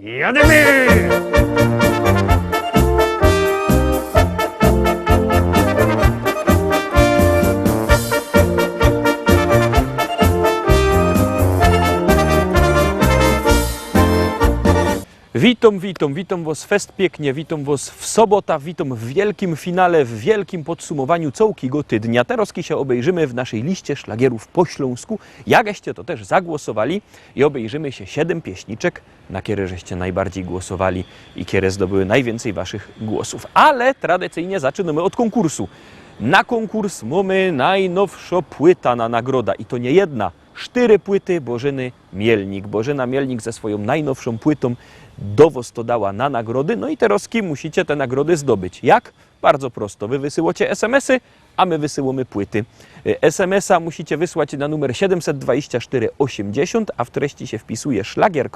Jademy! Witam was fest pięknie, witam was w sobota, witam w wielkim finale, w wielkim podsumowaniu całego tydnia. Teraz się obejrzymy w naszej liście szlagierów po śląsku, jakście to też zagłosowali i obejrzymy się 7 pieśniczek, na które żeście najbardziej głosowali i które zdobyły najwięcej waszych głosów. Ale tradycyjnie zaczynamy od konkursu. Na konkurs mamy najnowsza płyta na nagroda i to nie jedna, 4 płyty Bożyny Mielnik. Bożyna Mielnik ze swoją najnowszą płytą do was to dała na nagrody, no i teraz musicie te nagrody zdobyć. Jak? Bardzo prosto. Wy wysyłacie SMS-y, a my wysyłamy płyty. SMS-a musicie wysłać na numer 72480, a w treści się wpisuje szlagier.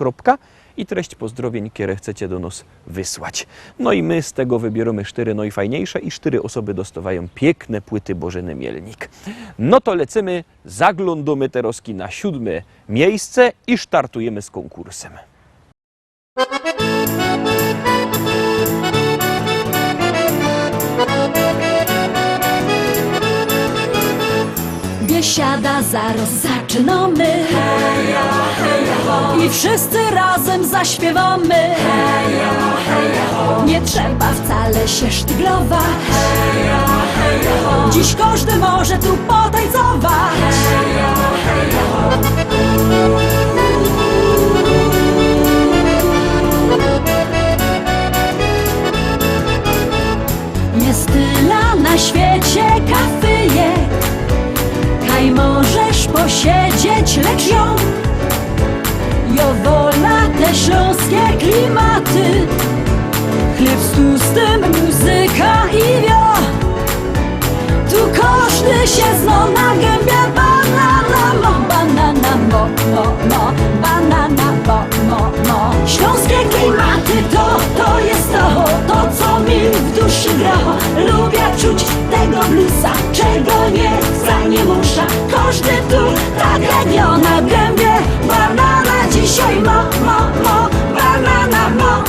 I treść pozdrowień, które chcecie do nas wysłać. No i my z tego wybieramy 4 najfajniejsze i 4 osoby dostawają piękne płyty Bożyny Mielnik. No to lecimy, zaglądamy teraz na 7. miejsce i startujemy z konkursem. Biesiada, zaraz zaczynamy. Heja, heja, ho. I wszyscy razem zaśpiewamy. Heja, heja, ho. Nie trzeba wcale się sztyglować. Heja, heja, ho. Dziś każdy może tu potańcować. Heja, heja, ho. Jest tyle na świecie kafyjek, kaj możesz posiedzieć, lecz ją wola te śląskie klimaty. Chleb z tłustym, muzyka i wio. Tu każdy się zna na gębie. Banana mo, banana mo, mo, banana mo. Śląskie klimaty to jest to co mi w duszy gra. Lubię czuć tego bluesa, czego nie chce, nie musza. Każdy tu tak jak ja na gębie. Banana dzisiaj mo, banana mo.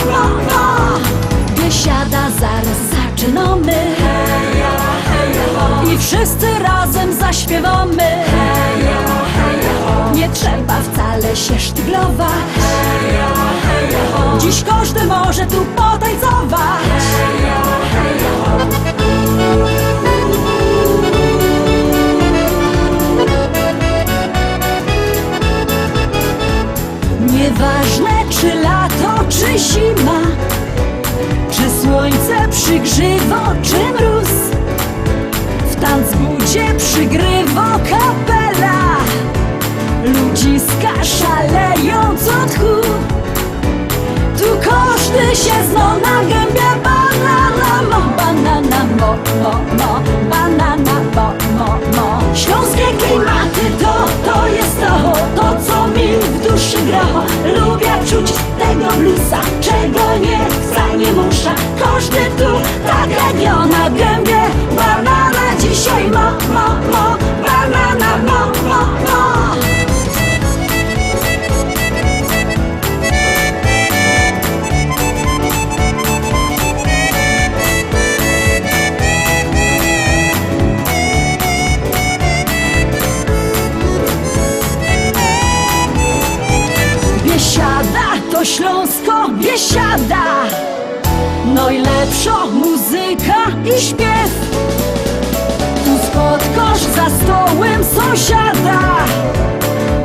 Biesiada, zaraz zaczynamy. Heja, heja, ho. I wszyscy razem zaśpiewamy. Heja, heja, ho. Nie trzeba wcale się sztyglować. Heja, heja, ho. Dziś każdy może tu potańcować. Heja, heja, ho. Nieważne czy lato, czy zima, czy słońce przygrzywo, czy mróz, w tanzbudzie przygrywa kapela. Ludziska szalejąc od tchu. Tu każdy się zna na gębie. Banana mo, banana mo. Śląskie klimaty to jest to co mi w duszy gra. Lubię czuć tego bluesa, czego nie chce, nie musza. Każdy tu tak jak ja na gębie. Banana dzisiaj mo, banana mo. Biesiada to Śląsko, Biesiada. Najlepsza muzyka i śpiew. Tu spotkasz za stołem sąsiada.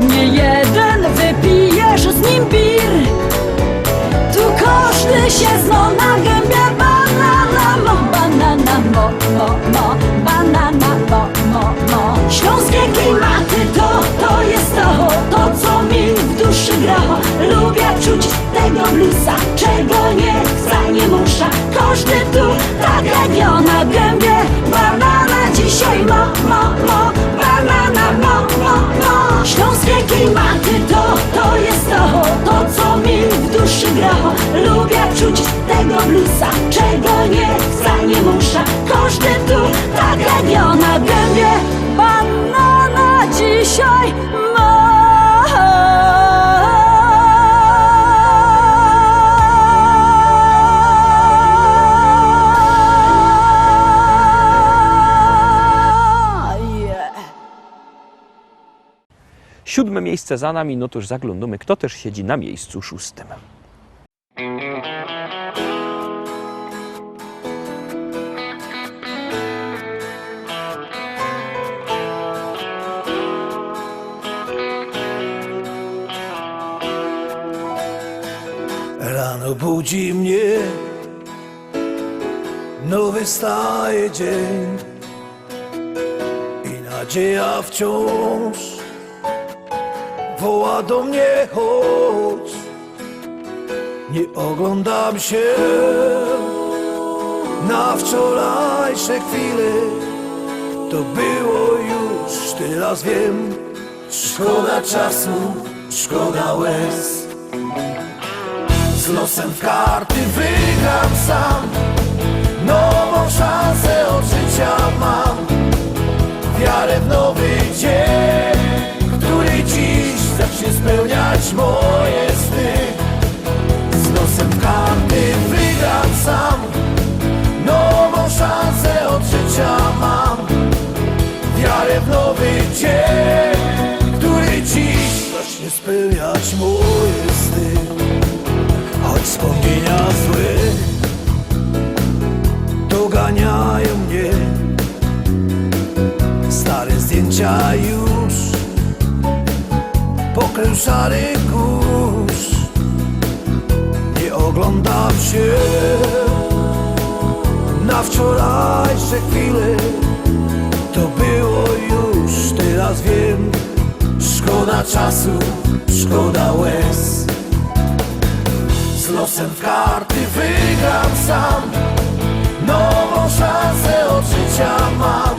Nie jeden wypijesz z nim bir. Tu każdy się zna na gębie. Banana mo, banana mo. Śląskie klimaty to jest to co mi w duszy gra. Lubię czuć tego bluesa, czego nie chce, nie musza. Każdy tu tak jak ja na gębie. Banana dzisiaj mo, banana mo. Śląskie klimaty to jest to co mi w duszy gra. Lubię czuć tego bluesa, czego nie chce, nie musza. Każdy tu tak jak ja na gębie. Banana dzisiaj mo. 7. miejsce za nami, no to już zaglądamy, kto też siedzi na miejscu 6. Rano budzi mnie nowy staje dzień i nadzieja wciąż woła do mnie: chodź. Nie oglądam się na wczorajsze chwile, to było już, teraz wiem. Szkoda czasu, szkoda łez. Z losem w karty wygram sam, nową szansę od życia mam. Wiarę w nowy dzień, który dziś zacznie spełniać moje sny. Z losem w karty wygram sam, nową szansę od życia mam. Wiarę w nowy dzień, który dziś zacznie spełniać moje sny. Choć wspomnienia złe doganiają mnie, stare zdjęcia już pokrył szary kurz. Nie oglądam się na wczorajsze chwile, to było już, teraz wiem. Szkoda czasu, szkoda łez. Z losem w karty wygram sam, nową szansę od życia mam.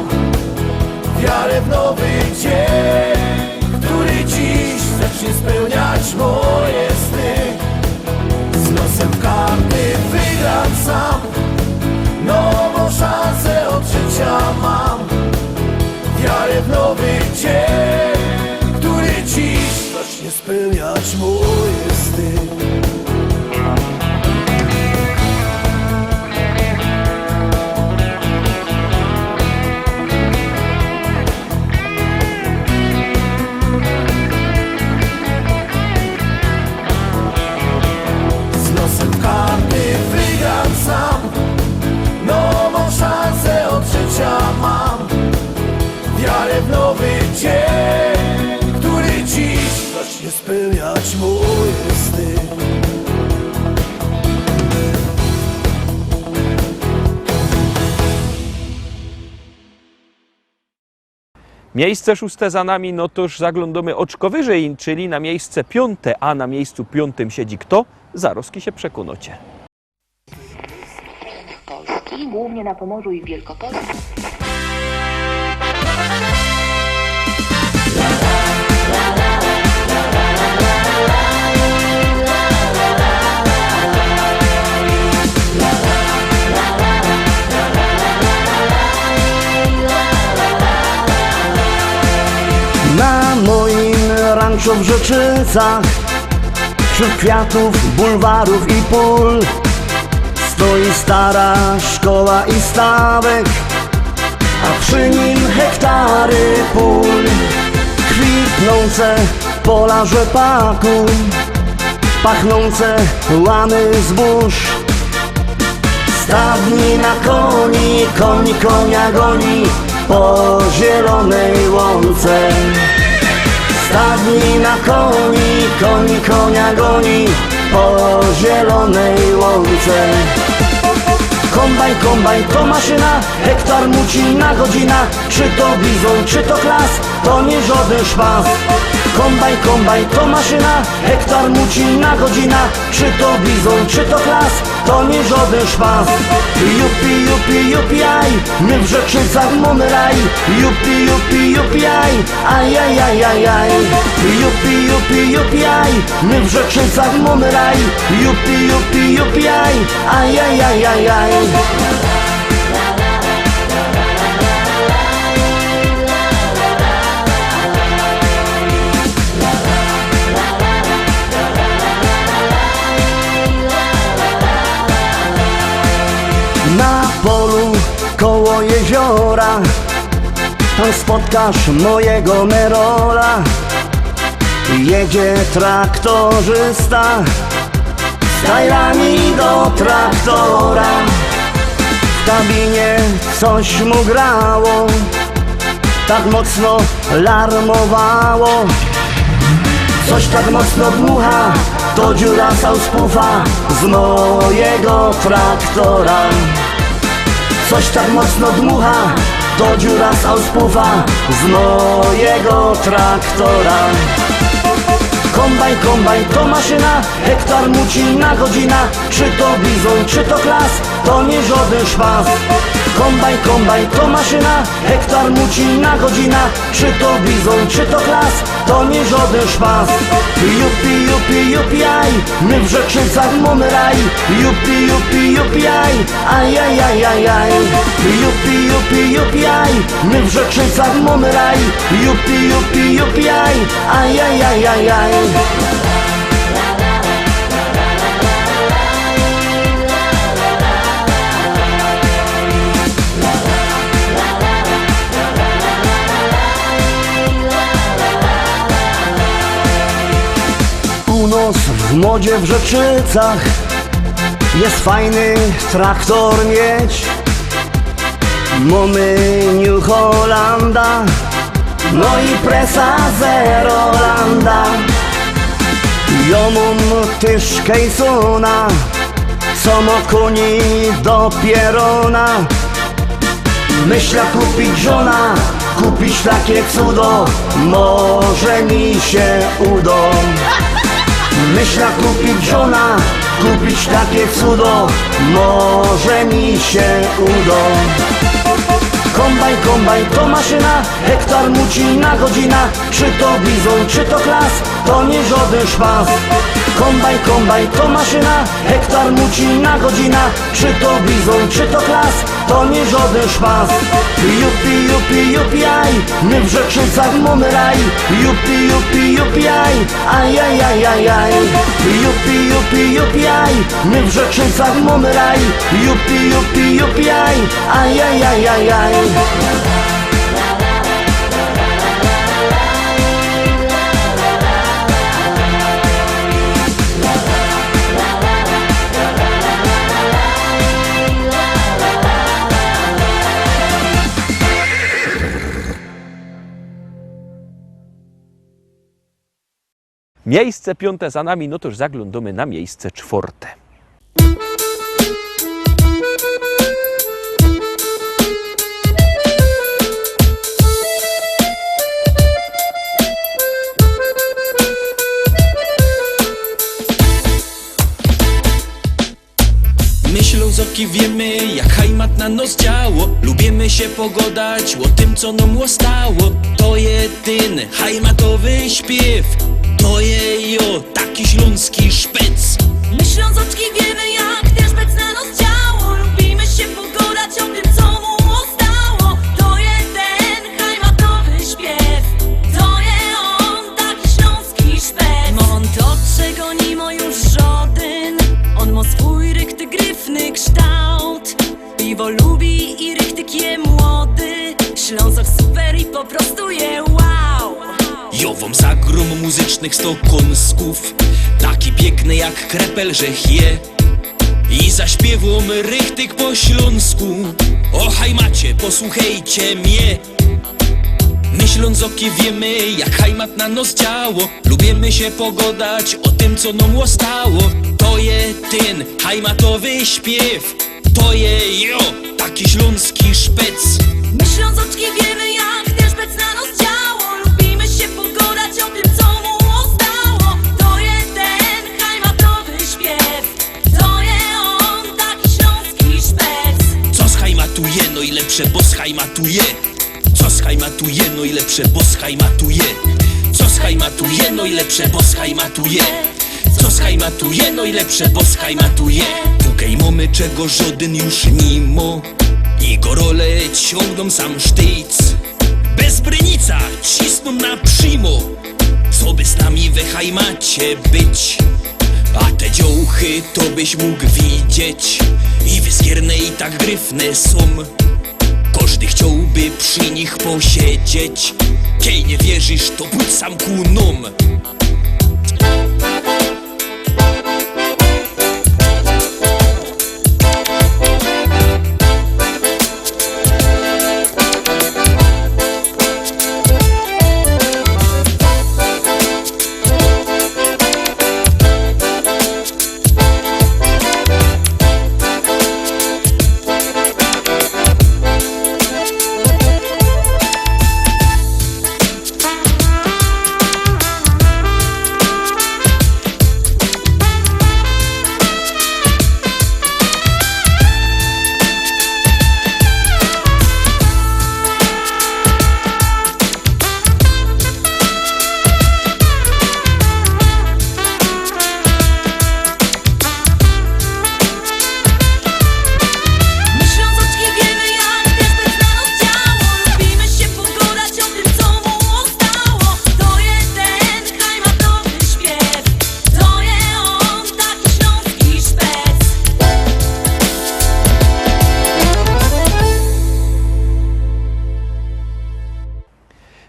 Wiarę w nowy dzień, który dziś zacznie spełniać moje sny. Z losem w karty wygram sam, nową szansę od życia mam. Wiarę w nowy dzień, który dziś zacznie spełniać moje sny. Wiarę w nowy dzień, który dziś zacznie spełniać moje sny. Miejsce 6. za nami, no to już zaglądamy oczko wyżej, czyli na miejsce 5. A na miejscu 5. siedzi kto? Zaroski się przekonacie. Polski, głównie na Pomorzu i w Wielkopolsce. Na moim ranczu w Rzeczycach, wśród kwiatów, bulwarów i pól, stoi stara szkoła i stawek, a przy nim hektary pól. Kwitnące pola rzepaku, pachnące łany zbóż. Stadni na koni, koń konia goni po zielonej łące. Stadni na koni, koń konia goni po zielonej łące. Kombajn, kombajn to maszyna, hektar muci na godzina. Czy to bizon, czy to klas, to nie żaden szpas. Kombajn, kombajn to maszyna, hektar muci na godzina. Czy to bizon, czy to klas, to nie żaden szpas. Jupi, jupi, jupi, aj, my w Rzeczycach mamy raj. Jupi, jupi, jupi, aj, aj, aj, aj, aj, aj. Jupi, jupi, jupi, aj, my w Rzeczycach mamy raj. Jupi, jupi, jupi, aj, aj, aj, aj, aj, aj. Na polu koło jeziora, tam spotkasz mojego Merola. Jedzie traktorzysta z tajlami do traktora. W kabinie coś mu grało, tak mocno larmowało. Coś tak mocno dmucha, to dziura sauspufa z mojego traktora. Coś tak mocno dmucha, to dziura sauspufa z mojego traktora. Kombajn, kombajn to maszyna, hektar muci na godzina. Czy to bizon, czy to klas, to nie żaden szpas. Kombajn, kombajn to maszyna, hektar muci na godzina. Czy to bizon, czy to klas, to nie żaden szpas. Jupi, jupi, jupi, aj, my w Rzeczycach mamy raj. Jupi, jupi, jupi, aj, aj, aj, aj, aj, aj. Jupi, jupi, jupi, aj, my w Rzeczycach mamy raj. Jupi, jupi, jupi, aj, aj, aj, aj, aj, aj. Północ w modzie w Rzeczycach, jest fajny traktor mieć. Mamy New Hollanda, no i presa Zerolanda. Ja mam też Kejsona, co ma koni do pierona. Myślę kupić żona, kupić takie cudo, może mi się uda. Myślę kupić żona, kupić takie cudo, może mi się uda. Kombajn, kombajn to maszyna, hektar muci na godzina. Czy to bizon, czy to klas, to nie żaden szpas. Kombajn, kombajn to maszyna, hektar muci na godzina. Czy to bizon, czy to klas, to nie żaden szpas. Jupi, jupi, jupi, aj, my w Rzeczycach mamy raj. Jupi, jupi, jupi, aj, aj, aj, aj, aj, aj. Jupi, jupi, jupi, aj, my w Rzeczycach mamy raj. Jupi, jupi, jupi, aj, aj, aj, aj, aj, aj. Miejsce piąte za nami, no to już zaglądamy na miejsce czwarte. My Ślązoki wiemy, jak hajmat na nos działo. Lubimy się pogodać o tym, co nam stało. To jedyny hajmatowy śpiew, to je jo, taki śląski szpec. My Ślązoczki wiemy, jak ten szpec na nos działo. Lubimy się pogodać o tym, co mu stało. To jest ten hajmatowy śpiew, to je on, taki śląski szpec. Ma on to, czego nie ma już żaden. On ma swój rychty, gryfny kształt. Piwo lubi i rychtyk je młody. Ślązok super i po prostu je wow. Jowom zagrom muzycznych sto kąsków, taki piękny jak krepel, że je. I zaśpiewom rychtyk po śląsku. O hajmacie, posłuchajcie mnie. My Ślązoki wiemy, jak hajmat na nos działo. Lubimy się pogodać o tym, co nam stało. To je ten hajmatowy śpiew, to je jo, taki śląski szpec. My Ślązoczki wiemy, jak ten szpec na nos działo. Lubimy się pogodać o tym, co mu stało. To jest ten hajmatowy śpiew, to je on, taki śląski szpec. Co schajmatuje, no i lepsze, bo schajmatuje. Co schajmatuje, no i lepsze, bo schajmatuje. Co schajmatuje, no i lepsze, bo schajmatuje. Co schajmatuje, no i lepsze, bo schajmatuje. Tukaj mamy, czego żaden już nie ma. I gorole ciągną sam sztyc. Bez brynica cisną na przymo, co by z nami we hajmacie być. A te dziołchy to byś mógł widzieć. I wyskierne i tak gryfne są. Każdy chciałby przy nich posiedzieć. Kej nie wierzysz, to pójdź sam ku nom.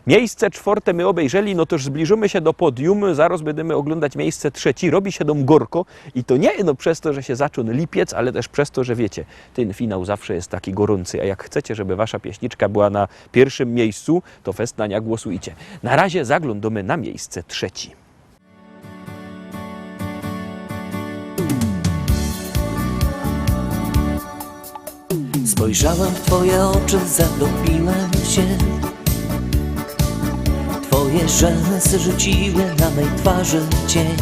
Miejsce czwarte my obejrzeli, no toż zbliżymy się do podium, zaraz będziemy oglądać miejsce trzecie. Robi się dom gorko i to nie no przez to, że się zaczął lipiec, ale też przez to, że wiecie, ten finał zawsze jest taki gorący, a jak chcecie, żeby wasza pieśniczka była na pierwszym miejscu, to fest na nią głosujcie. Na razie zaglądamy na miejsce trzecie. Spojrzałem w twoje oczy, zatopiłem się. Twoje rzęsy rzuciły na mej twarzy cień.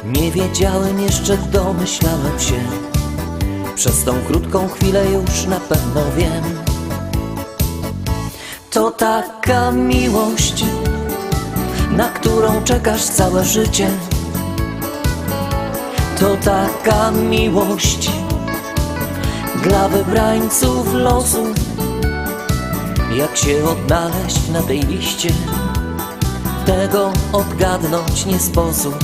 Nie wiedziałem jeszcze, domyślałem się. Przez tą krótką chwilę już na pewno wiem. To taka miłość, na którą czekasz całe życie. To taka miłość dla wybrańców losu. Jak się odnaleźć na tej liście, tego odgadnąć nie sposób.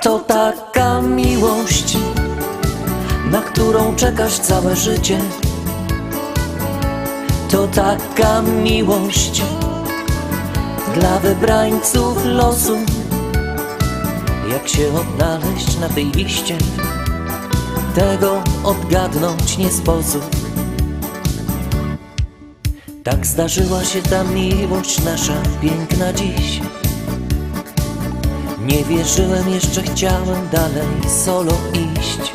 To taka miłość, na którą czekasz całe życie. To taka miłość dla wybrańców losu. Jak się odnaleźć na tej liście, tego odgadnąć nie sposób. Tak zdarzyła się ta miłość nasza piękna dziś. Nie wierzyłem jeszcze, chciałem dalej solo iść.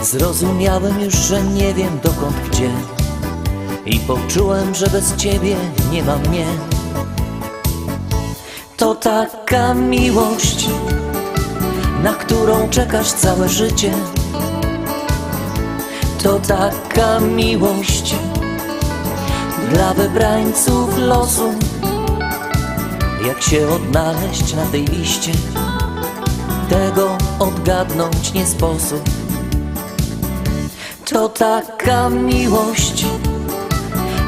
Zrozumiałem już, że nie wiem dokąd, gdzie. I poczułem, że bez ciebie nie ma mnie. To taka miłość, na którą czekasz całe życie. To taka miłość dla wybrańców losu. Jak się odnaleźć na tej liście, tego odgadnąć nie sposób. To taka miłość,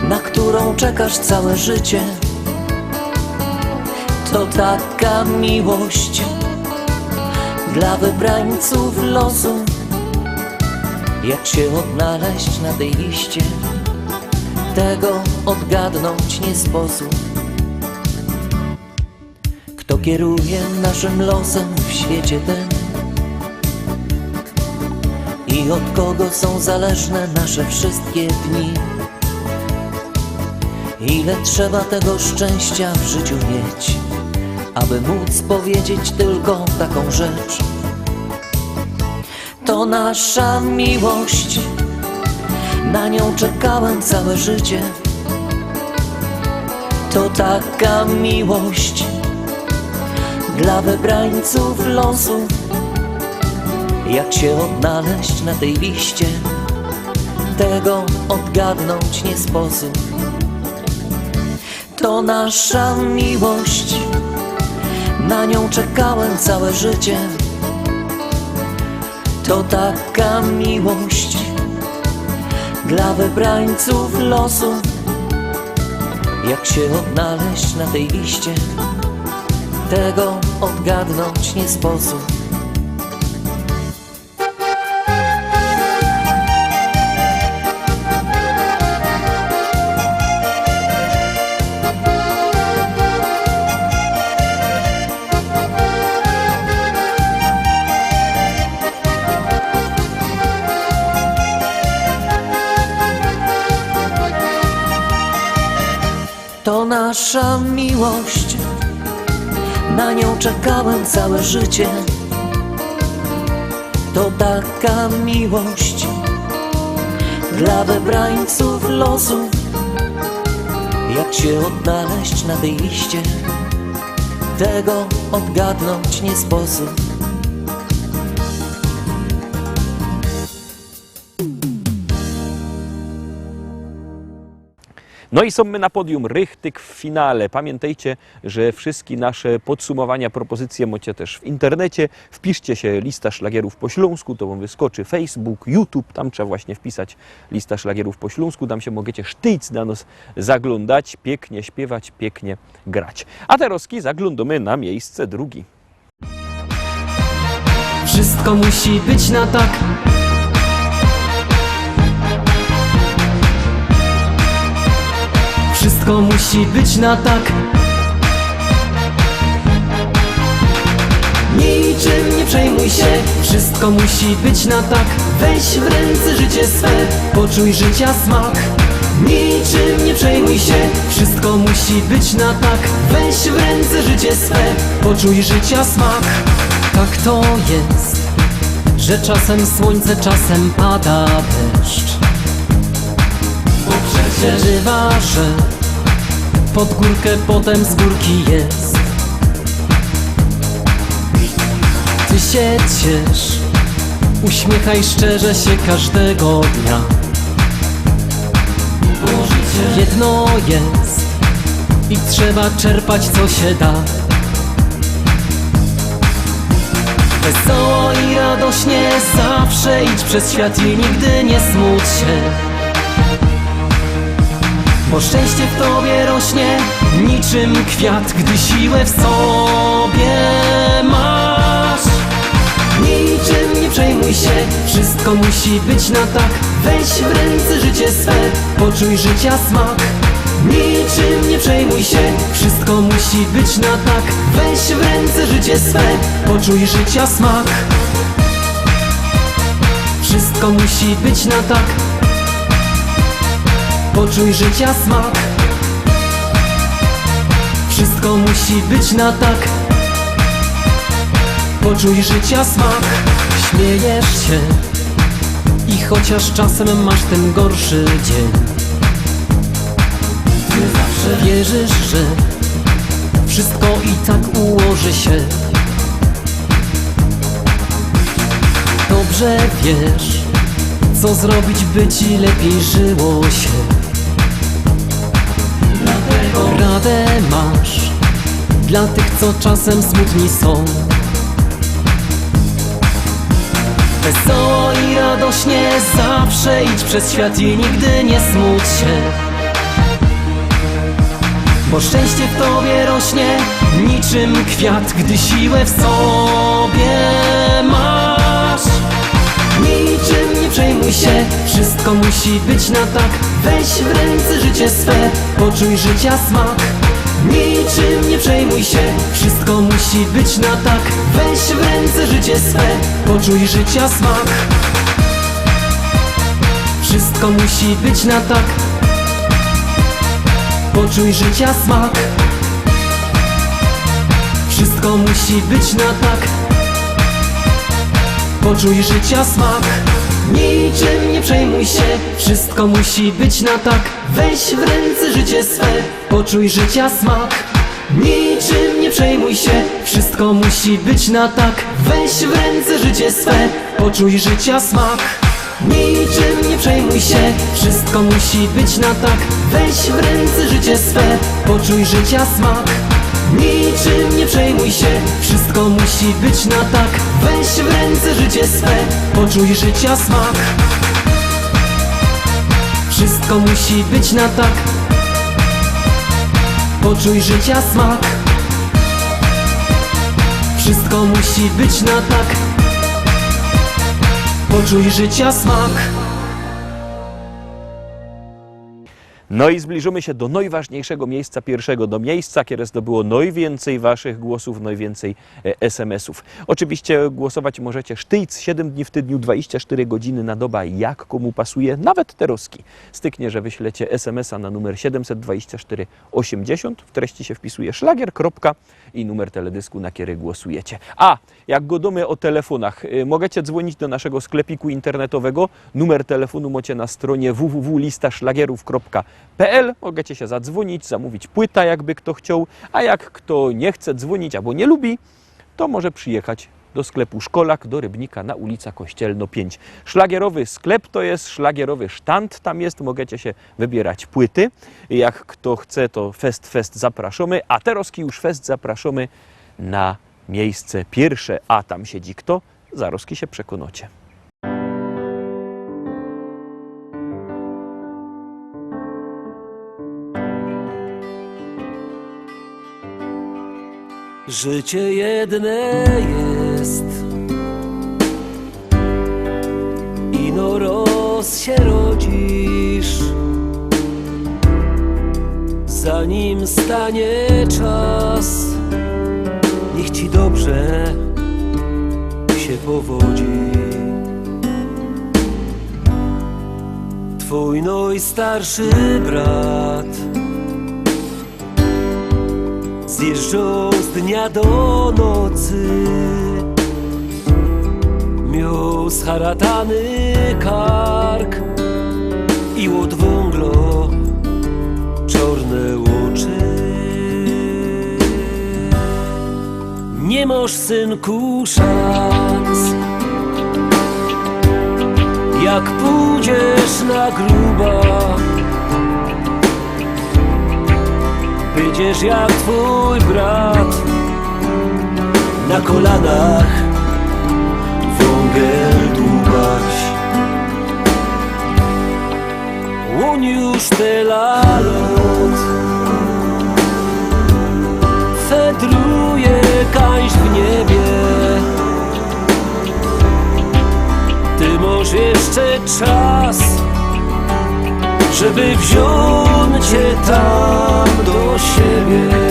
na którą czekasz całe życie. To taka miłość dla wybrańców losu. Jak się odnaleźć na tej liście, tego odgadnąć nie sposób. Kto kieruje naszym losem w świecie tym? I od kogo są zależne nasze wszystkie dni? Ile trzeba tego szczęścia w życiu mieć, aby móc powiedzieć tylko taką rzecz? To nasza miłość, na nią czekałem całe życie. To taka miłość dla wybrańców losu. Jak się odnaleźć na tej liście, tego odgadnąć nie sposób. To nasza miłość, na nią czekałem całe życie. To taka miłość dla wybrańców losu. Jak się odnaleźć na tej liście, tego odgadnąć nie sposób. nasza miłość, na nią czekałem całe życie. To taka miłość dla wybrańców losu. Jak się odnaleźć na tej liście, tego odgadnąć nie sposób. No i są my na podium, rychtyk w finale. Pamiętajcie, że wszystkie nasze podsumowania, propozycje macie też w internecie. Wpiszcie się lista szlagierów po śląsku, to wam wyskoczy Facebook, YouTube. Tam trzeba właśnie wpisać lista szlagierów po śląsku. Tam się możecie sztyc na nos zaglądać, pięknie śpiewać, pięknie grać. A teraz zaglądamy na miejsce drugie. Wszystko musi być na tak. Wszystko musi być na tak. Niczym nie przejmuj się, wszystko musi być na tak. Weź w ręce życie swe, poczuj życia smak. Niczym nie przejmuj się, wszystko musi być na tak. Weź w ręce życie swe, poczuj życia smak. Tak to jest, że czasem słońce, czasem pada deszcz. Bo przecież bywa, że pod górkę, potem z górki jest. Ty się ciesz, uśmiechaj szczerze się każdego dnia. Bo życie jedno jest i trzeba czerpać co się da. Wesoło i radośnie zawsze idź przez świat i nigdy nie smuć się. Bo szczęście w tobie rośnie niczym kwiat, gdy siłę w sobie masz. Niczym nie przejmuj się, wszystko musi być na tak. Weź w ręce życie swe, poczuj życia smak. Niczym nie przejmuj się, wszystko musi być na tak. Weź w ręce życie swe, poczuj życia smak. Wszystko musi być na tak. Poczuj życia smak. Wszystko musi być na tak. Poczuj życia smak. Śmiejesz się i chociaż czasem masz ten gorszy dzień, ty zawsze wierzysz, że wszystko i tak ułoży się. Dobrze wiesz, co zrobić, by ci lepiej żyło się. Dlatego radę masz dla tych, co czasem smutni są. Wesoło i radośnie zawsze idź przez świat i nigdy nie smuć się. Bo szczęście w tobie rośnie niczym kwiat, gdy siłę w sobie masz. Niczym nie przejmuj się, wszystko musi być na tak. Weź w ręce życie swe, poczuj życia smak. Niczym nie przejmuj się, wszystko musi być na tak. Weź w ręce życie swe, poczuj życia smak. Wszystko musi być na tak. Poczuj życia smak. Wszystko musi być na tak. Poczuj życia smak. Niczym nie przejmuj się, wszystko musi być na tak. Weź w ręce życie swe, poczuj życia smak. Niczym nie przejmuj się, wszystko musi być na tak. Weź w ręce życie swe, poczuj życia smak. Niczym nie przejmuj się, wszystko musi być na tak. Weź w ręce życie swe, poczuj życia smak. Niczym nie przejmuj się, wszystko musi być na tak. Weź w ręce życie swe, poczuj życia smak. Wszystko musi być na tak. Poczuj życia smak. Wszystko musi być na tak. Poczuj życia smak. No i zbliżymy się do najważniejszego miejsca pierwszego, do miejsca, które zdobyło najwięcej waszych głosów, najwięcej SMS-ów. Oczywiście głosować możecie sztyjc 7 dni w tygodniu, 24 godziny na dobę, jak komu pasuje, nawet teroski. Styknie, że wyślecie SMS-a na numer 724 80, w treści się wpisuje szlagier, kropka i numer teledysku, na który głosujecie. A, jak godamy o telefonach, możecie dzwonić do naszego sklepiku internetowego. Numer telefonu macie na stronie www.listaszlagierów.pl. Możecie się zadzwonić, zamówić płyta, jakby kto chciał, a jak kto nie chce dzwonić albo nie lubi, to może przyjechać do sklepu Szkolak, do Rybnika na ulica Kościelno 5. Szlagierowy sklep to jest, szlagierowy sztand tam jest, możecie się wybierać płyty. Jak kto chce, to fest zapraszamy, a teraz już fest zapraszamy na miejsce pierwsze, a tam siedzi kto? Zaroski się przekonacie. Życie jedne jest, ino roz się rodzisz, zanim stanie czas, niech ci dobrze się powodzi. Twój najstarszy brat zjeżdżał z dnia do nocy, miał scharatany kark i od wąglo czarne oczy. Nie masz, synku, szans, jak pójdziesz na gruba, będziesz jak twój brat, na kolanach wągiel dłubać. On już tyle lat fedruje kaś w niebie. Ty masz jeszcze czas, żeby wziąć cię tam do siebie.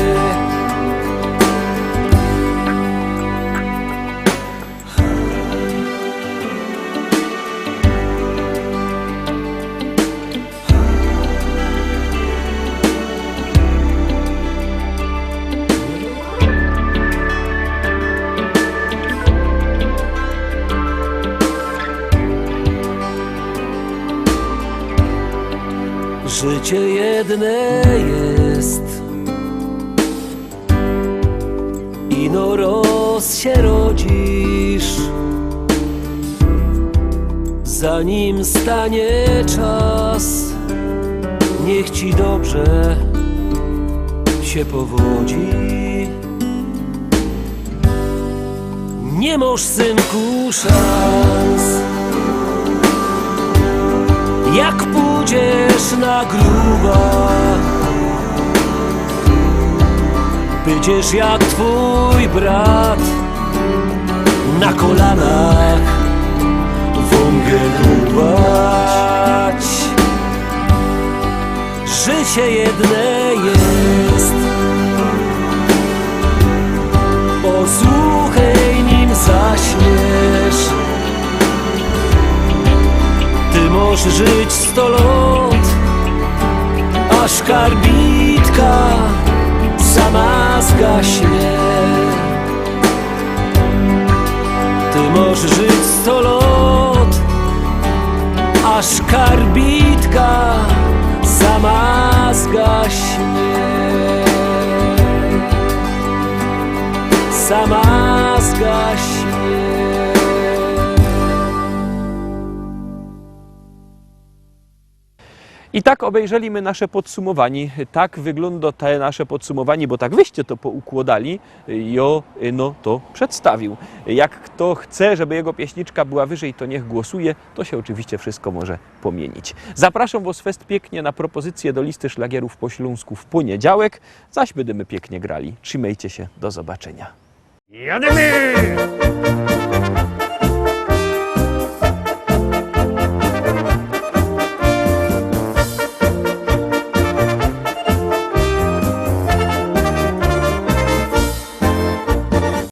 Życie jedne jest, ino roz się rodzisz, zanim stanie czas, niech ci dobrze się powodzi. Nie masz, synku, szans, jak pójdziesz na gruba, będziesz jak twój brat, na kolanach wągiel dłubać. Życie jedne jest, posłuchaj, nim zaśniesz. Ty możesz żyć 100 lat, aż karbitka sama zgaśnie. Ty możesz żyć 100 lat, aż karbitka sama zgaśnie. Sama zgaśnie. I tak obejrzeliśmy nasze podsumowanie. Tak wygląda te nasze podsumowanie, bo tak wyście to poukładali. Jo no to przedstawił. Jak kto chce, żeby jego pieśniczka była wyżej, to niech głosuje. To się oczywiście wszystko może pomienić. Zapraszam was fest pięknie na propozycję do listy szlagierów po śląsku w poniedziałek. Zaś będziemy pięknie grali. Trzymajcie się, do zobaczenia. Jademy!